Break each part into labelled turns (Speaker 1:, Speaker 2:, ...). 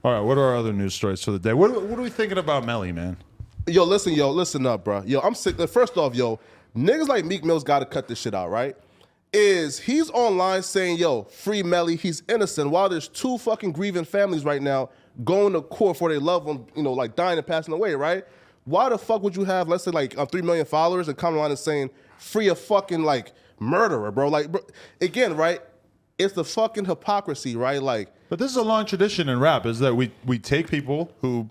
Speaker 1: All right, what are our other news stories for the day? What are we thinking about Melly, man?
Speaker 2: Yo, listen up, bro. Yo, I'm sick. First off, yo, niggas like Meek Mill's got to cut this shit out, right? He's online saying, yo, free Melly, he's innocent, while there's 2 fucking grieving families right now going to court for their loved one, like dying and passing away, right? Why the fuck would you have, let's say, like 3 million followers and come online and saying, free a fucking, like, murderer, bro? Like, bro, again, right? It's the fucking hypocrisy, right? Like,
Speaker 1: but this is a long tradition in rap, is that we take people who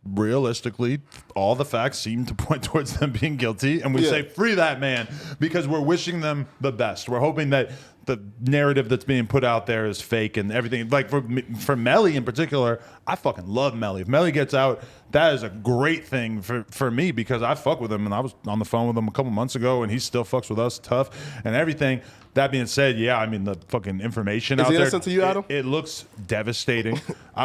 Speaker 1: realistically all the facts seem to point towards them being guilty, and we say free that man because we're wishing them the best. We're hoping that the narrative that's being put out there is fake and everything. Like for Melly in particular, I fucking love Melly. If Melly gets out, that is a great thing for me because I fuck with him, and I was on the phone with him a couple months ago, and he still fucks with us tough and everything. That being said, yeah, I mean, the fucking information out there. Is he
Speaker 2: innocent to you, Adam?
Speaker 1: It looks devastating.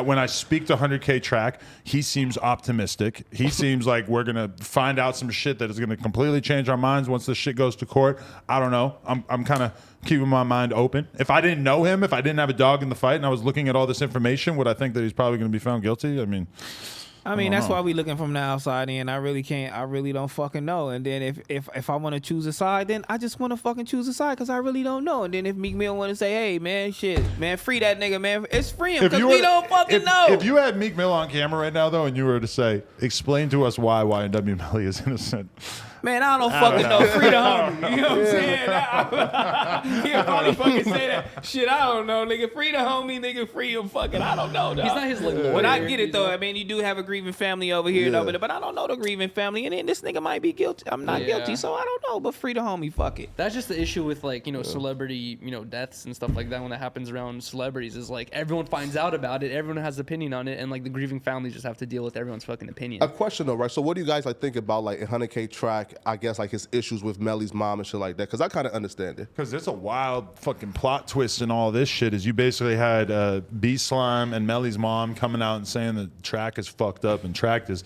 Speaker 1: When I speak to 100K Track, he seems optimistic. He seems like we're going to find out some shit that is going to completely change our minds once this shit goes to court. I don't know. I'm kind of keeping my mind open. If I didn't know him, if I didn't have a dog in the fight and I was looking at all this information, would I think that he's probably going to be found guilty? I mean,
Speaker 3: that's why we looking from the outside in. I really don't fucking know. And then if I want to choose a side, then I just want to fucking choose a side because I really don't know. And then if Meek Mill want to say, hey, man, shit, man, free that nigga, man, it's free him because we don't fucking know.
Speaker 1: If you had Meek Mill on camera right now, though, and you were to say, explain to us why YNW Melly is innocent.
Speaker 3: Man, I don't fucking know. Free the homie. You know what I'm saying? He'll probably fucking say that. Shit, I don't know, nigga. Free the homie, nigga. Free him fucking. I don't know, dog.
Speaker 4: He's not his lawyer.
Speaker 3: When I get it, though, I mean, you do have a grieving family over here, though, but I don't know the grieving family. And then this nigga might be guilty. I'm not guilty, so I don't know. But free the homie. Fuck it.
Speaker 4: That's just the issue with, like, celebrity, deaths and stuff like that when that happens around celebrities is, like, everyone finds out about it. Everyone has an opinion on it. And, like, the grieving families just have to deal with everyone's fucking opinion.
Speaker 2: A question, though, right? So what do you guys, like, think about, like, in 100K Track, I guess, like, his issues with Melly's mom and shit like that? Because I kind of understand it.
Speaker 1: Because there's a wild fucking plot twist in all this shit. Is you basically had B Slime and Melly's mom coming out and saying that Track is fucked up and Track is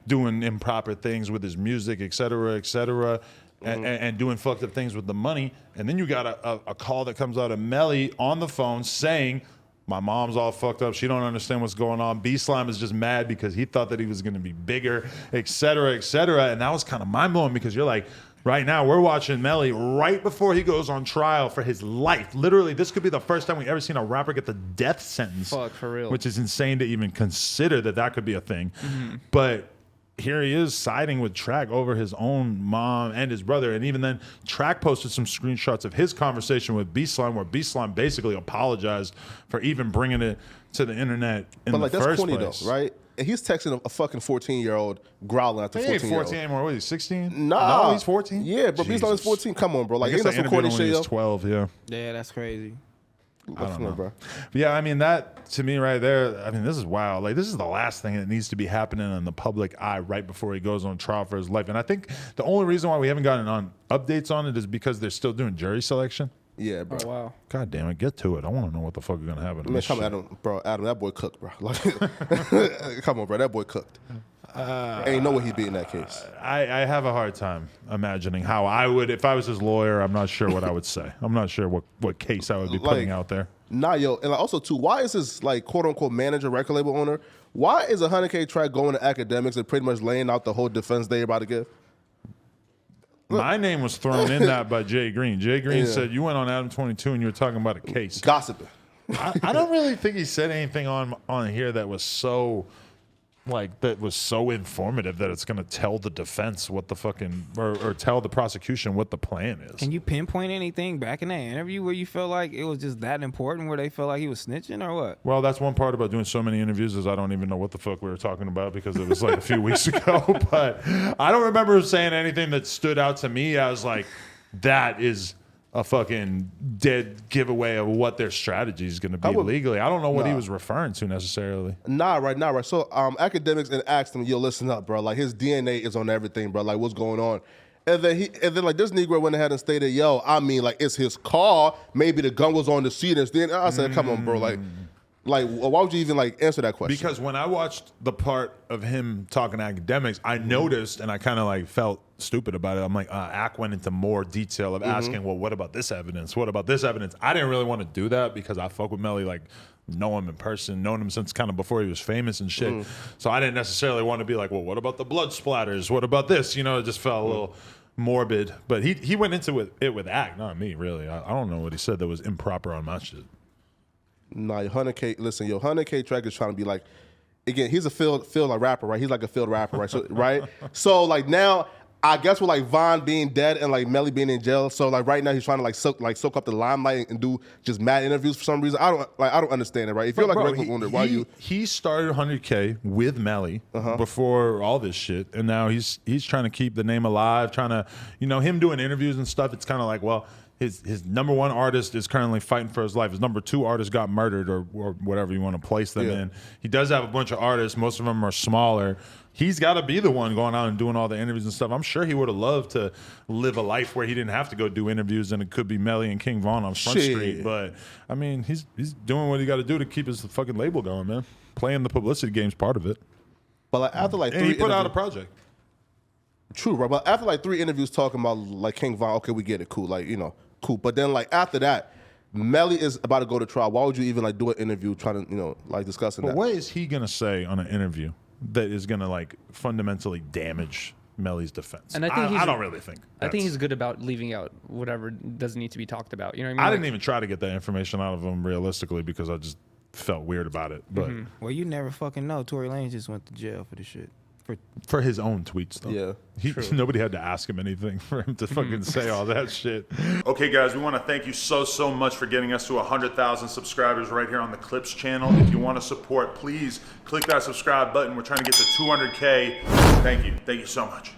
Speaker 1: doing improper things with his music, et cetera, and doing fucked up things with the money. And then you got a call that comes out of Melly on the phone saying, my mom's all fucked up. She don't understand what's going on. B-Slime is just mad because he thought that he was going to be bigger, et cetera, et cetera. And that was kind of mind-blowing because you're like, right now, we're watching Melly right before he goes on trial for his life. Literally, this could be the first time we've ever seen a rapper get the death sentence.
Speaker 4: Fuck, for real.
Speaker 1: Which is insane to even consider that could be a thing. But here he is siding with Track over his own mom and his brother. And even then, Track posted some screenshots of his conversation with B-Slime where B-Slime basically apologized for even bringing it to the internet in the first place. But, like, that's corny,
Speaker 2: though, right? And he's texting a fucking 14-year-old growling at the 14-year-old.
Speaker 1: He ain't 14 anymore. What is he, 16?
Speaker 2: Nah.
Speaker 1: No, he's 14?
Speaker 2: Yeah, bro. B-Slime is 14. Come on, bro. Like,
Speaker 1: I guess
Speaker 2: ain't that some corny shit, yo?
Speaker 1: 12, yeah.
Speaker 3: Yeah, that's crazy.
Speaker 1: I don't know, bro. But yeah, I mean, that to me right there, I mean, this is wild. Like, this is the last thing that needs to be happening in the public eye right before he goes on trial for his life. And I think the only reason why we haven't gotten on updates on it is because they're still doing jury selection.
Speaker 2: Yeah, bro.
Speaker 4: Oh, wow.
Speaker 1: God damn it, get to it. I want to know what the fuck is going to happen.
Speaker 2: Man, come on, Adam, that boy cooked, bro. Like, come on, bro, that boy cooked. Ain't no way he'd be in that case.
Speaker 1: I have a hard time imagining how I would, if I was his lawyer, I'm not sure what I would say. I'm not sure what case I would be putting out there.
Speaker 2: Nah, yo, and also, too, why is this, like, quote-unquote manager, record label owner, why is a 100K Track going to academics and pretty much laying out the whole defense they about to give?
Speaker 1: My name was thrown in that by Jay Green. Jay Green said, you went on Adam 22 and you were talking about a case.
Speaker 2: Gossiping.
Speaker 1: I don't really think he said anything on here that was so... that was so informative that it's going to tell the defense what the fucking or tell the prosecution what the plan is.
Speaker 3: Can you pinpoint anything back in that interview where you felt like it was just that important, where they felt like he was snitching or what?
Speaker 1: Well, that's one part about doing so many interviews is I don't even know what the fuck we were talking about because it was like a few weeks ago. But I don't remember saying anything that stood out to me as like that is a fucking dead giveaway of what their strategy is going to be legally. I don't know what he was referring to necessarily. Nah,
Speaker 2: right. So academics and asked him, yo, listen up, bro. Like his DNA is on everything, bro. Like what's going on? And then like this Negro went ahead and stated, yo, I mean, like it's his car. Maybe the gun was on the seat. And then I said, come on, bro. Like why would you even like answer that question?
Speaker 1: Because when I watched the part of him talking to academics, I noticed and I kind of like felt stupid about it. I'm like, Ack went into more detail of asking, well, what about this evidence? What about this evidence? I didn't really want to do that because I fuck with Melly like know him in person, known him since kind of before he was famous and shit. So I didn't necessarily want to be like, well, what about the blood splatters? What about this? You know, it just felt a little morbid. But he went into it with act, not me, really. I don't know what he said that was improper on my shit.
Speaker 2: Nah, your 100K. Listen, your 100K track is trying to be like, again, he's a field like rapper, right? He's like a field rapper, right? So right. So like now, I guess with like Von being dead and like Melly being in jail, so like right now he's trying to soak up the limelight and do just mad interviews for some reason. I don't understand it, right? If you're like a regular owner, why you?
Speaker 1: He started 100K with Melly before all this shit, and now he's trying to keep the name alive, trying to, you know, him doing interviews and stuff. It's kind of like, well, his number one artist is currently fighting for his life. His number two artist got murdered or whatever you want to place them in. He does have a bunch of artists. Most of them are smaller. He's got to be the one going out and doing all the interviews and stuff. I'm sure he would have loved to live a life where he didn't have to go do interviews and it could be Melly and King Von on Front Street. But, I mean, he's doing what he got to do to keep his fucking label going, man. Playing the publicity game's part of it.
Speaker 2: But like after like
Speaker 1: and he put out a project.
Speaker 2: True, right? But after like 3 interviews talking about like King Von, okay, we get it, cool, like, you know, cool. But then like after that, Melly is about to go to trial. Why would you even like do an interview trying to, you know, like discussing that?
Speaker 1: What is he gonna say on an interview that is gonna like fundamentally damage Melly's defense?
Speaker 4: And I
Speaker 1: don't really think.
Speaker 4: I think he's good about leaving out whatever doesn't need to be talked about. You know what I mean?
Speaker 1: I didn't even try to get that information out of him realistically because I just felt weird about it. But
Speaker 3: Well, you never fucking know. Tory Lanez just went to jail for the shit.
Speaker 1: for his own tweets, though.
Speaker 2: Yeah.
Speaker 1: Nobody had to ask him anything for him to fucking say all that shit. Okay, guys, we want to thank you so much for getting us to 100,000 subscribers right here on the Clips channel. If you want to support, please click that subscribe button. We're trying to get to 200K. Thank you. Thank you so much.